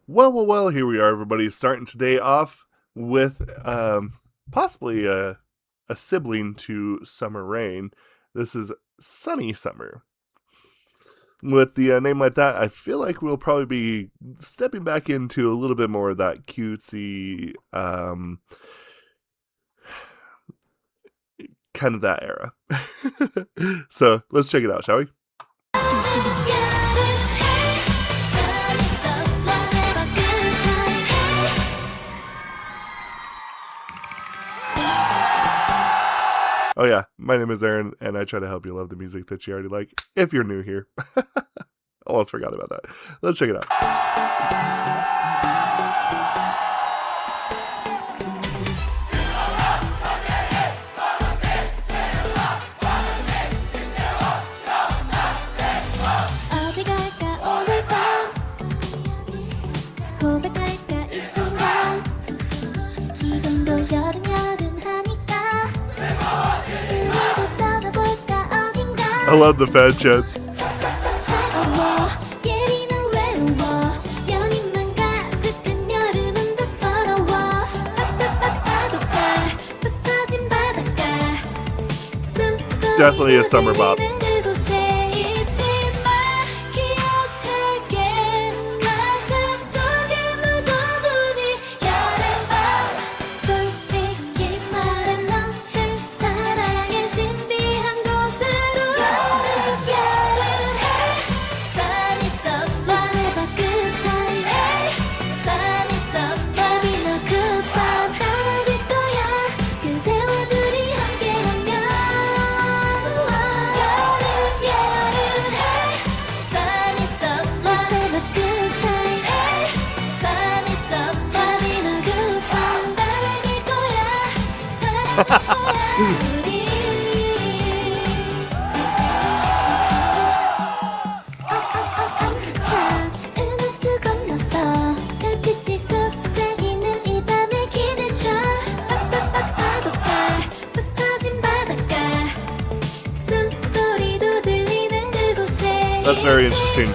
Well, here we are, everybody, starting today off with possibly a sibling to Summer Rain. This is Sunny Summer. With the name like that, I feel like we'll probably be stepping back into a little bit more of that cutesy, kind of that era. So let's check it out, shall we? Oh yeah, my name is Aaron, and I try to help you love the music that you already like, if you're new here. Almost forgot about that. Let's check it out. 어디 갈까 오늘 밤 고백할까 이 순간 기분도 여름여름하니까 우리도 떠나볼까 어딘가 I love the fan chants. 착착착 차가워 예리는 외로워 연인만 가득한 여름은 더 서러워 빡빡빡 파도가 부서진 바닷가 숨소리 Definitely a summer bop. That's very interesting.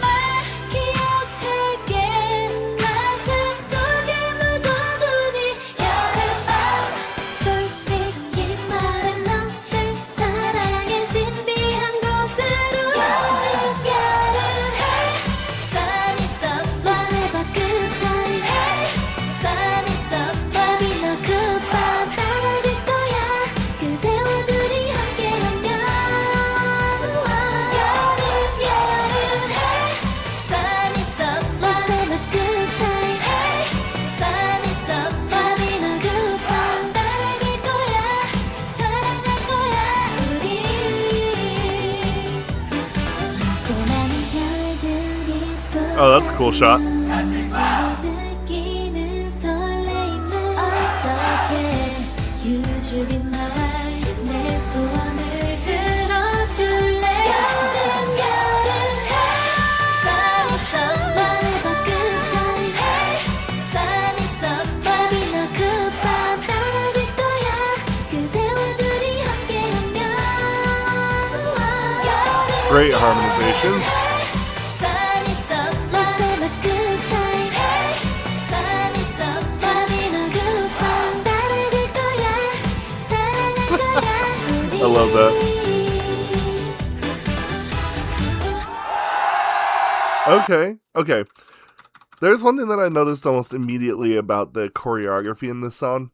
Oh, that's a cool shot. Great harmonizations. I love that. Okay. There's one thing that I noticed almost immediately about the choreography in this song.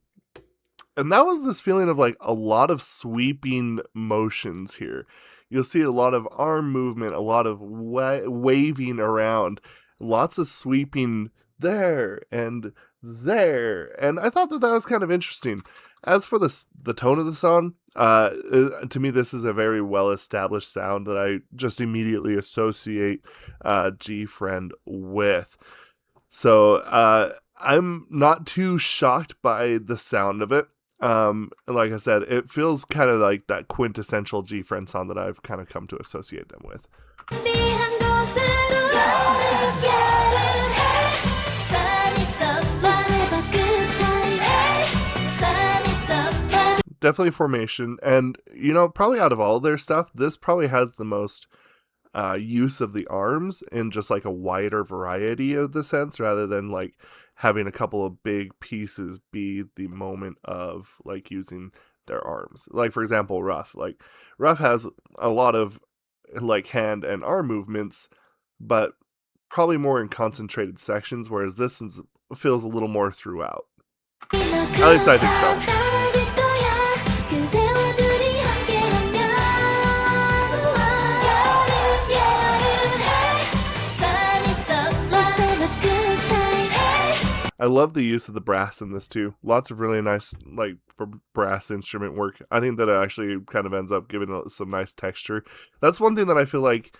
And that was this feeling of like a lot of sweeping motions here. You'll see a lot of arm movement, a lot of waving around, lots of sweeping there. And I thought that was kind of interesting. As for the tone of the song, to me, this is a very well-established sound that I just immediately associate GFriend with. So I'm not too shocked by the sound of it. Like I said, it feels kind of like that quintessential GFriend song that I've kind of come to associate them with. Definitely Formation, and probably out of all their stuff, this probably has the most use of the arms in just like a wider variety of the sense, rather than like having a couple of big pieces be the moment of like using their arms. Like for example, Ruff has a lot of like hand and arm movements, but probably more in concentrated sections, whereas feels a little more throughout. At least I think so. I love the use of the brass in this too. Lots of really nice like brass instrument work. I think that it actually kind of ends up giving some nice texture. That's one thing that I feel like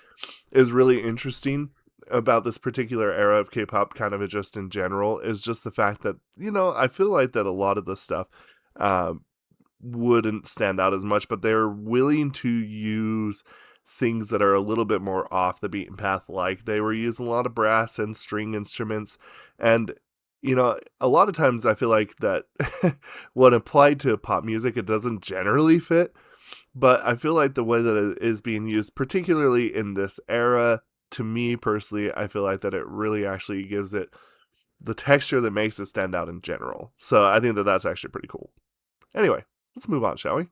is really interesting about this particular era of K-pop, kind of just in general, is just the fact that, you know, I feel like that a lot of the stuff wouldn't stand out as much, but they're willing to use things that are a little bit more off the beaten path. Like they were using a lot of brass and string instruments, and you know, a lot of times I feel like that when applied to pop music, it doesn't generally fit. But I feel like the way that it is being used, particularly in this era, to me personally, I feel like that it really actually gives it the texture that makes it stand out in general. So I think that that's actually pretty cool. Anyway, let's move on, shall we?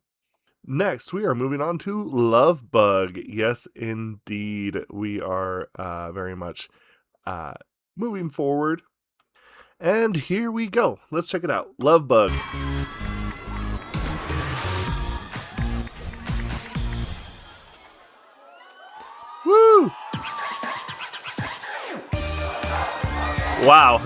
Next, we are moving on to Love Bug. Yes, indeed. We are very much moving forward. And here we go. Let's check it out. Love Bug. Woo! Wow.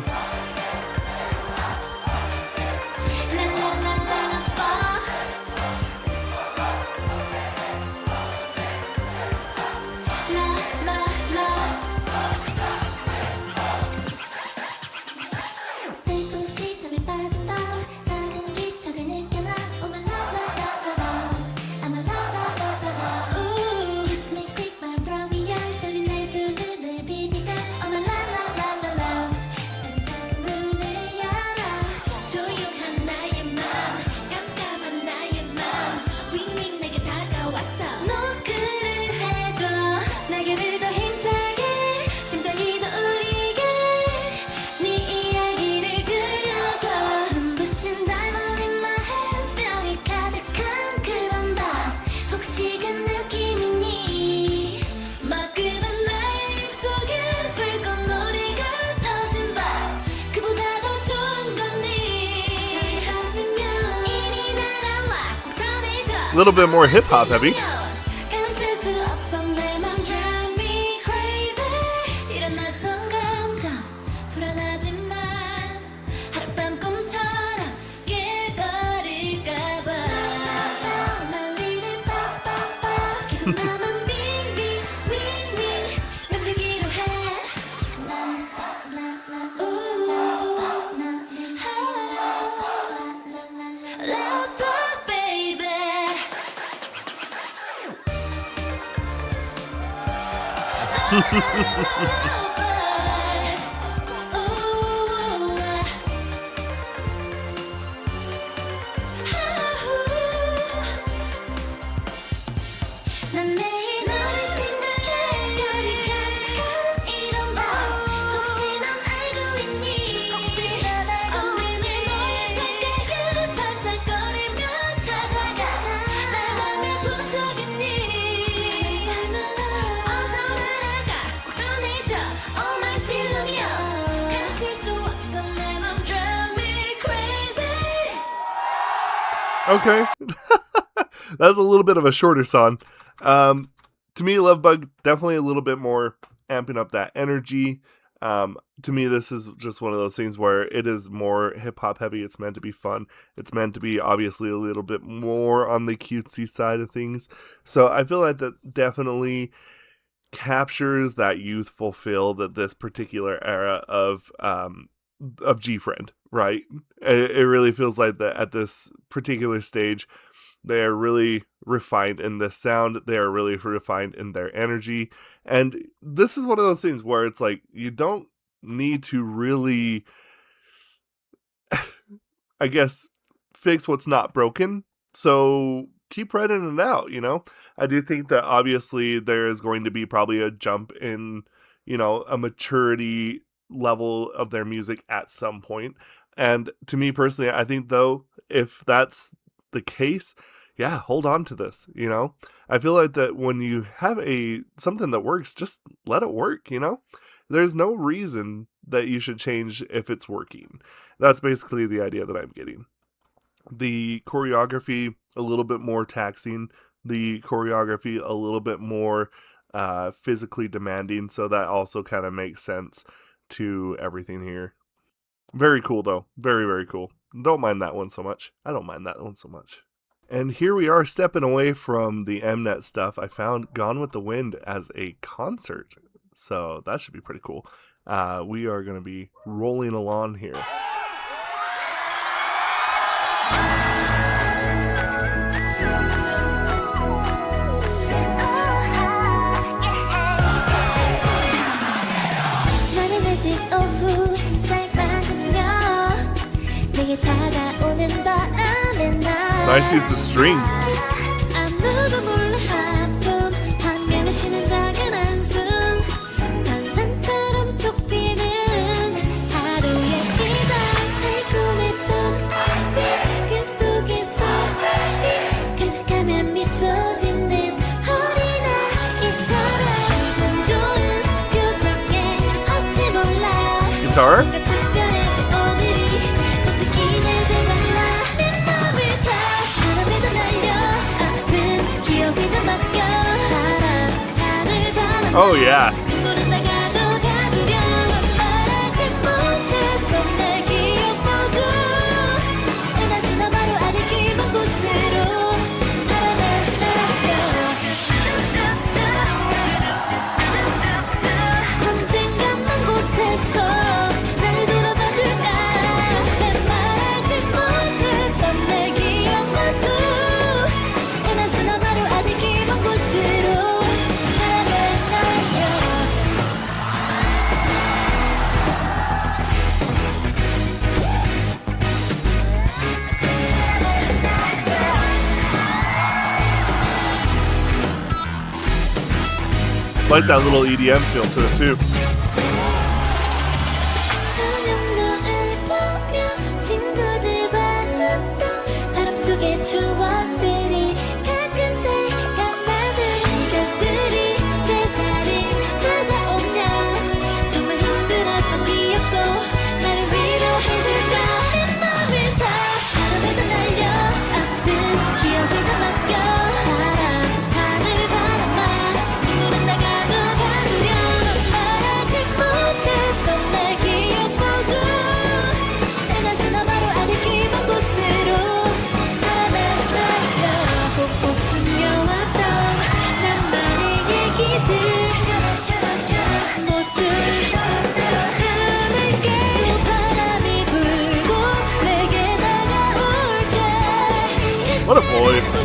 A little bit more hip hop heavy. Okay. That's a little bit of a shorter song. To me, Love Bug, definitely a little bit more amping up that energy. To me, this is just one of those things where it is more hip-hop heavy. It's meant to be fun. It's meant to be, obviously, a little bit more on the cutesy side of things. So I feel like that definitely captures that youthful feel that this particular era of GFriend, right? It really feels like that at this particular stage, they are really refined in this sound. They are really refined in their energy. And this is one of those things where it's like, you don't need to really, I guess, fix what's not broken. So keep writing it out, you know? I do think that obviously there is going to be probably a jump in, you know, a maturity level of their music at some point. And to me personally, I think though, if that's the case, yeah, hold on to this, you know? I feel like that when you have something that works, just let it work, you know? There's no reason that you should change if it's working. That's basically the idea that I'm getting. The choreography a little bit more taxing, the choreography a little bit more physically demanding, so that also kind of makes sense to everything here. Very cool though, very very cool. Don't mind that one so much. I don't mind that one so much. And here we are stepping away from the Mnet stuff. I found Gone with the Wind as a concert, so that should be pretty cool. We are going to be rolling along here. Nice use of strings. Guitar? Oh yeah. Like that little EDM feel to it too. What a voice.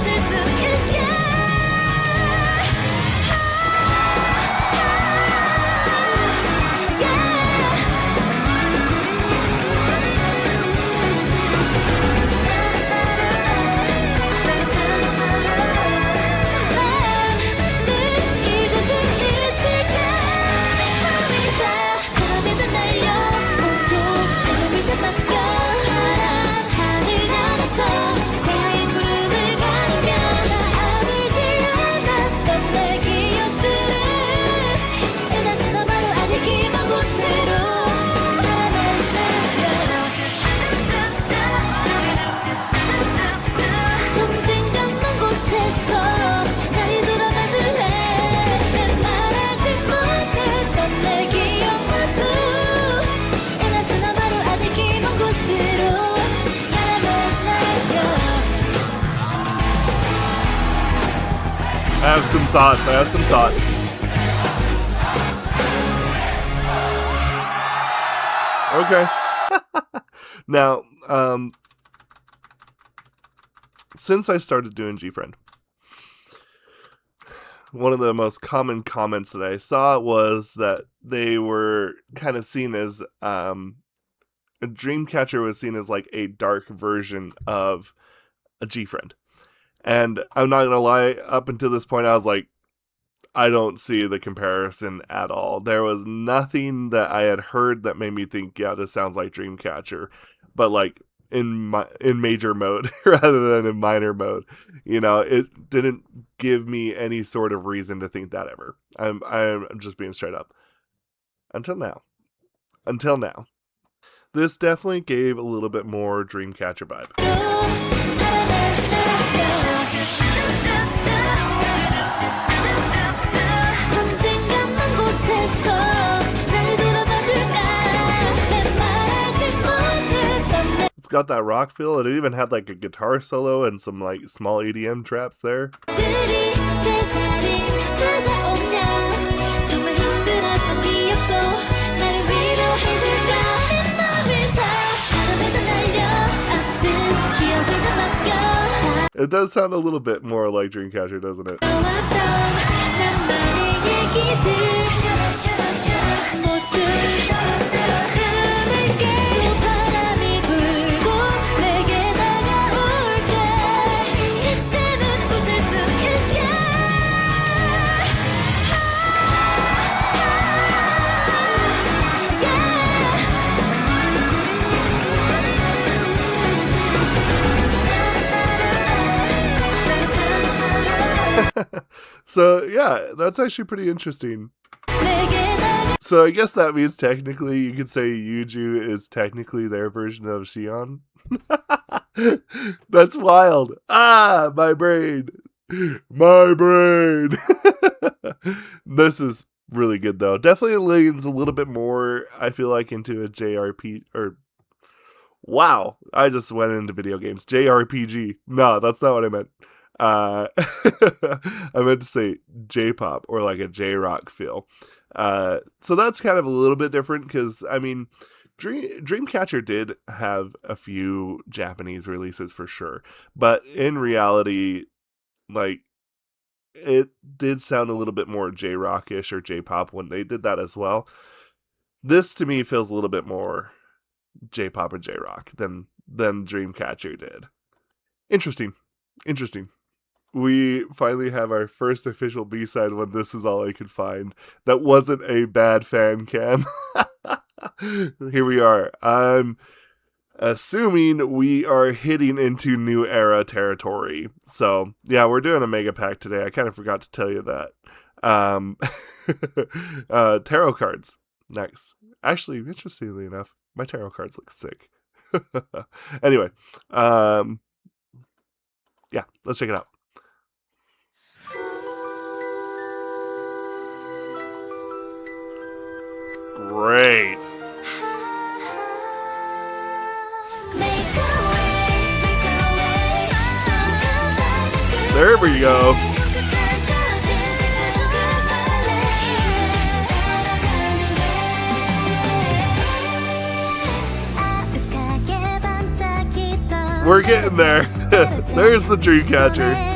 I have some thoughts. Okay. Now, since I started doing GFriend, one of the most common comments that I saw was that they were kind of seen as, Dreamcatcher was seen as like a dark version of a GFriend. And I'm not gonna lie, up until this point, I was like, I don't see the comparison at all. There was nothing that I had heard that made me think, yeah, this sounds like Dreamcatcher, but like in major mode rather than in minor mode. You know, it didn't give me any sort of reason to think that ever. I'm just being straight up. Until now. This definitely gave a little bit more Dreamcatcher vibe. It's got that rock feel, and it even had like a guitar solo and some like small EDM traps there. It does sound a little bit more like Dreamcatcher, doesn't it? So yeah, that's actually pretty interesting. So I guess that means technically you could say Yuju is technically their version of Shion. That's wild. Ah, my brain. This is really good though. Definitely leans a little bit more, I feel like, into a JRP or wow, I just went into video games. JRPG. No, that's not what I meant. I meant to say J-pop or like a J-rock feel. So that's kind of a little bit different because, I mean, Dreamcatcher did have a few Japanese releases for sure. But in reality, like, it did sound a little bit more J-rock-ish or J-pop when they did that as well. This, to me, feels a little bit more J-pop and J-rock than Dreamcatcher did. Interesting. We finally have our first official B-side when this is all I could find. That wasn't a bad fan cam. Here we are. I'm assuming we are hitting into new era territory. So, yeah, we're doing a mega pack today. I kind of forgot to tell you that. Tarot cards next. Actually, interestingly enough, my tarot cards look sick. Anyway, yeah, let's check it out. Great. There we go. We're getting there. There's the Dreamcatcher.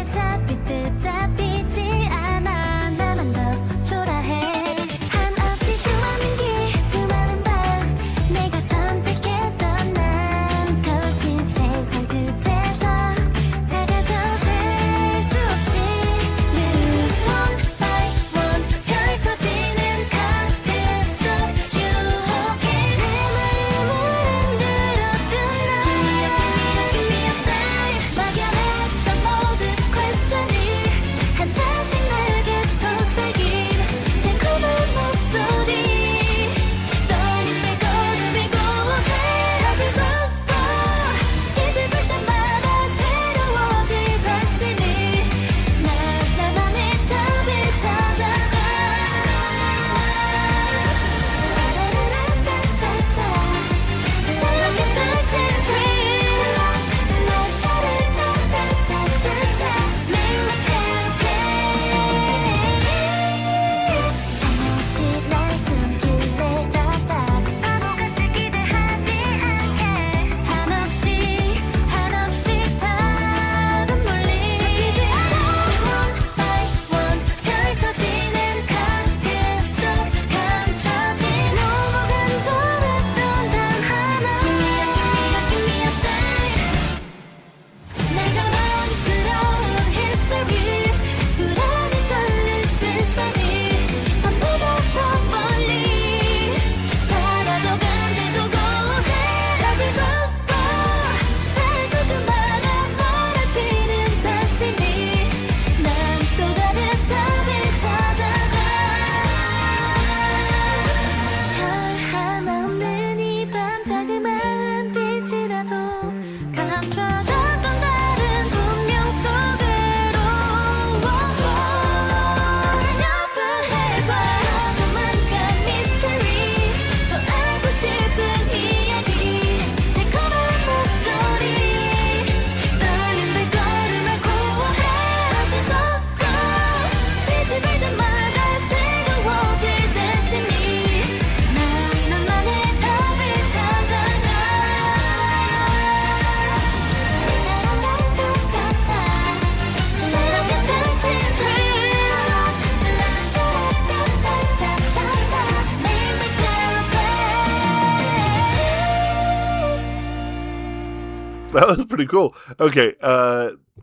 That was pretty cool. Okay,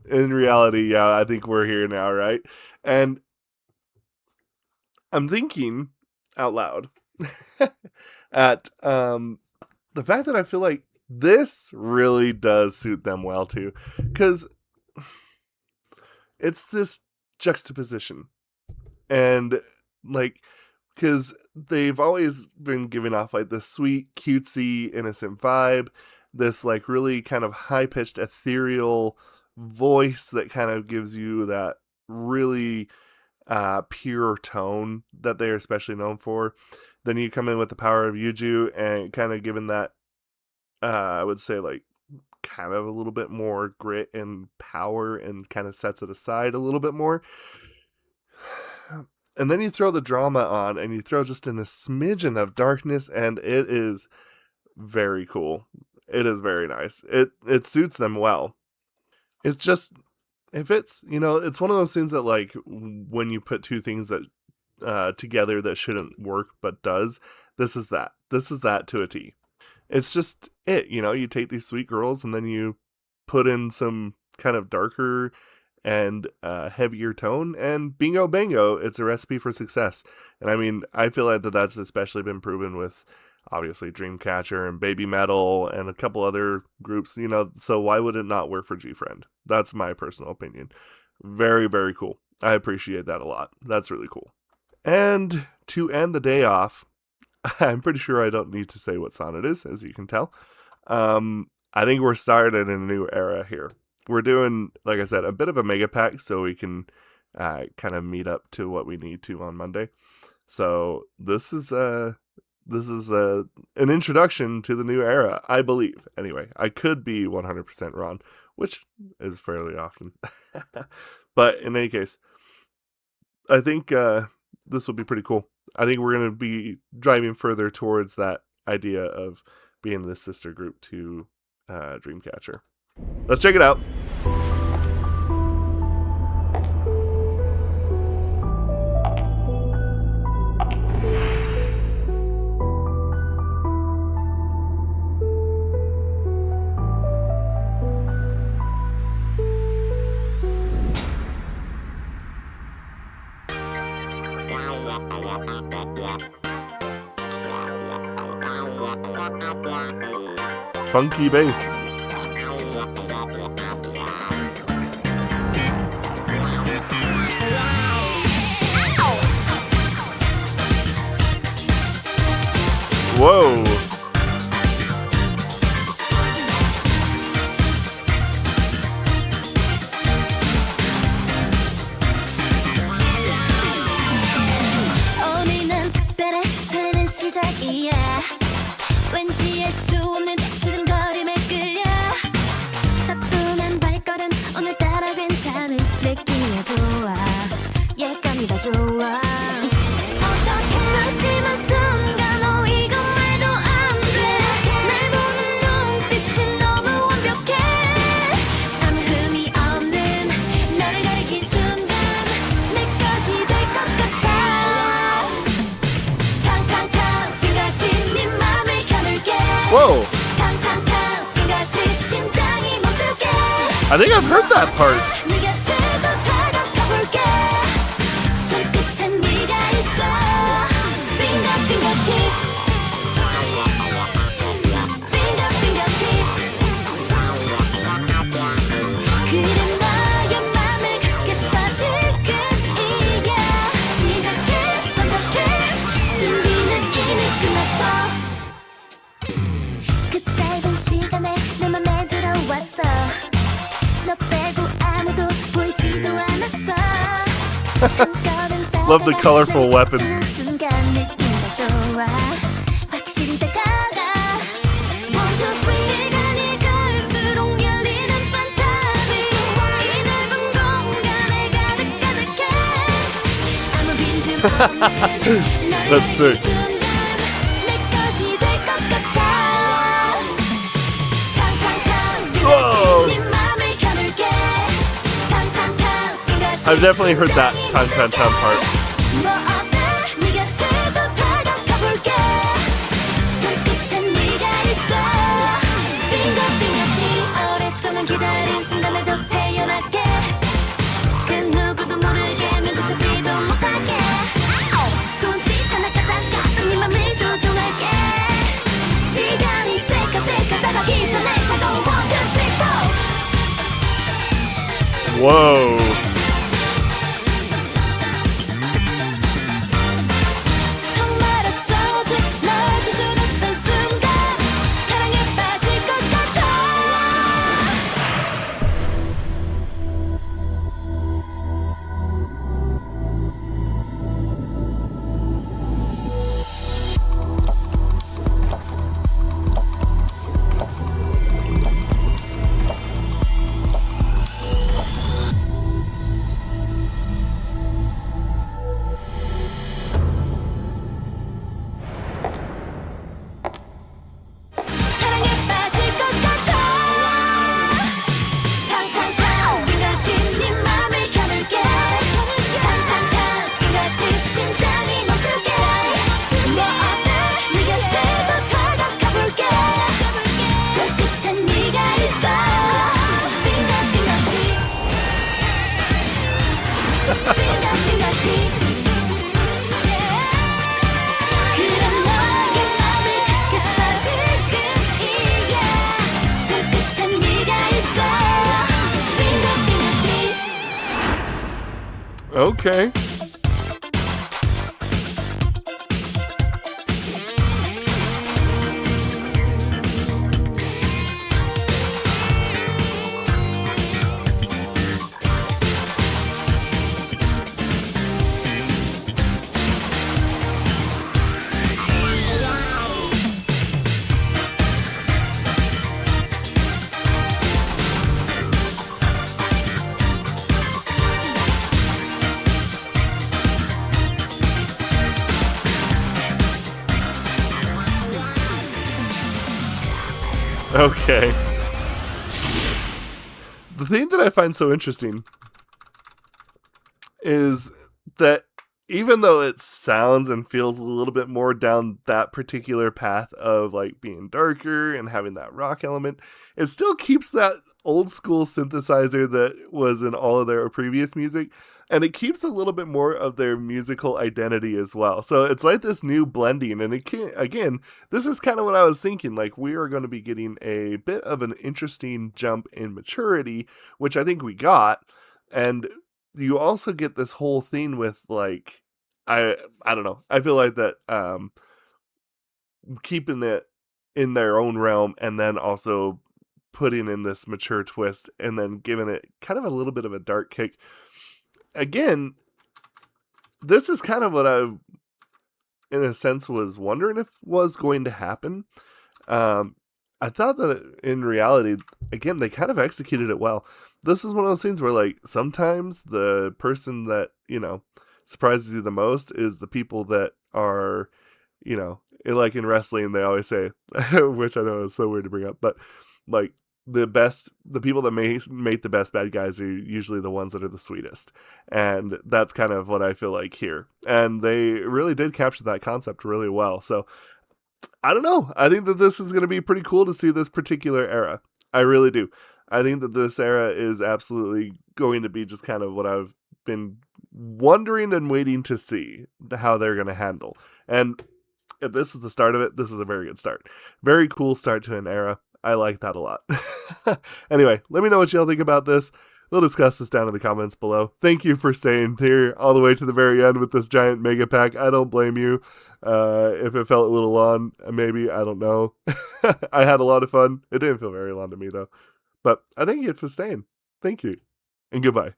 in reality, yeah, I think we're here now, right? And I'm thinking out loud at the fact that I feel like this really does suit them well too, because it's this juxtaposition, and like, because they've always been giving off like this sweet, cutesy, innocent vibe, this like really kind of high pitched, ethereal voice that kind of gives you that really pure tone that they're especially known for. Then you come in with the power of Yuju and kind of given that, I would say, like, kind of a little bit more grit and power and kind of sets it aside a little bit more. And then you throw the drama on and you throw just in a smidgen of darkness, and it is very cool. It is very nice. It suits them well. It's just, if it's, it's one of those things that, like, when you put two things that together that shouldn't work but does, this is that. This is that to a T. It's just it, you take these sweet girls and then you put in some kind of darker and heavier tone, and bingo bango, it's a recipe for success. And I mean, I feel like that's especially been proven with obviously Dreamcatcher and Baby Metal and a couple other groups, so why would it not work for GFriend? That's my personal opinion. Very, very cool. I appreciate that a lot. That's really cool. And to end the day off, I'm pretty sure I don't need to say what song it is, as you can tell. I think we're starting in a new era here. We're doing, like I said, a bit of a mega pack so we can kind of meet up to what we need to on Monday. So this is an introduction to the new era, I believe. Anyway, I could be 100% wrong, which is fairly often. But in any case, I think this will be pretty cool. I think we're going to be driving further towards that idea of being the sister group to Dreamcatcher. Let's check it out. Funky bass. Whoa. 오늘은 특별해 설레는 시작이야 왠지 알 수 없는 두근거림에 끌려 사뿐한 발걸음 오늘따라 괜찮은 느낌이야 좋아 예감이 다 좋아 어떻게 한심한 순간 이건 말도 안돼 날 보는 눈빛이 너무 완벽해 아무 흠이 없는 너를 가리킨 순간 내 것이 될 것 같아 탕탕탕 빙같이 네 맘을 겨눌게 Whoa. 탕탕탕 빙같이 심장이 멈출게 I think I've heard that part. 네 곁에 더 다가가 볼게 손끝에 네가 있어 빙가 빙가팁 빙가 빙가팁 그래 나의 맘을 갖겠어 지금이야 시작해 반복해 준비는 이미 끝났어 그 짧은 시간에 내 맘에 들어왔어 너 빼고 아무도 보이지도 않았어 Love the colorful weapons. 순간 느낌이 좋아 확실히 다가가 One, two, three 시간이 갈수록 열리는 판타지 이 넓은 공간에 가득해 아무 빈틈없는 너를 That's sick. 순간 내 것이 될 것 같아 탕탕탕 Whoa. 네 맘을 겨눌게 탕탕탕 빙같이 I've definitely heard that Tan Tan Tan part. 뭐 어때 네 곁에 더 다가가 볼게 손끝에 네가 있어 빙가 빙가티 Whoa. 정말 어쩌지 날 주저했던 순간 사랑에 빠질 것 같아 사랑에 빠질 것 같아 탕탕탕 빙같이 네 맘을 겨눌게 탕탕탕 빙같이 심장이 멈출게 뭐 어때 네 곁에 더 다가가볼게 손끝엔 네가 있어 빙같이 빙같이 그런 너의 맘을 갖겠어 지금 이게 손끝엔 네가 있어 빙긋빙긋이 Okay. Okay. The thing that I find so interesting is that even though it sounds and feels a little bit more down that particular path of like being darker and having that rock element, it still keeps that old school synthesizer that was in all of their previous music, and it keeps a little bit more of their musical identity as well. So it's like this new blending, and it can, again, this is kind of what I was thinking. Like we are going to be getting a bit of an interesting jump in maturity, which I think we got, and you also get this whole thing with like I don't know. I feel like that keeping it in their own realm and then also putting in this mature twist and then giving it kind of a little bit of a dark kick. Again, this is kind of what I in a sense was wondering if was going to happen. I thought that in reality, again, they kind of executed it well. This is one of those things where, like, sometimes the person that, surprises you the most is the people that are, like in wrestling, they always say, which I know is so weird to bring up, but like the people that make the best bad guys are usually the ones that are the sweetest. And that's kind of what I feel like here. And they really did capture that concept really well. So I don't know. I think that this is going to be pretty cool to see this particular era. I really do. I think that this era is absolutely going to be just kind of what I've been wondering and waiting to see how they're going to handle. And if this is the start of it, this is a very good start. Very cool start to an era. I like that a lot. Anyway, let me know what y'all think about this. We'll discuss this down in the comments below. Thank you for staying here all the way to the very end with this giant mega pack. I don't blame you. If it felt a little long, maybe, I don't know. I had a lot of fun. It didn't feel very long to me, though. But I thank you for staying. Thank you. And goodbye.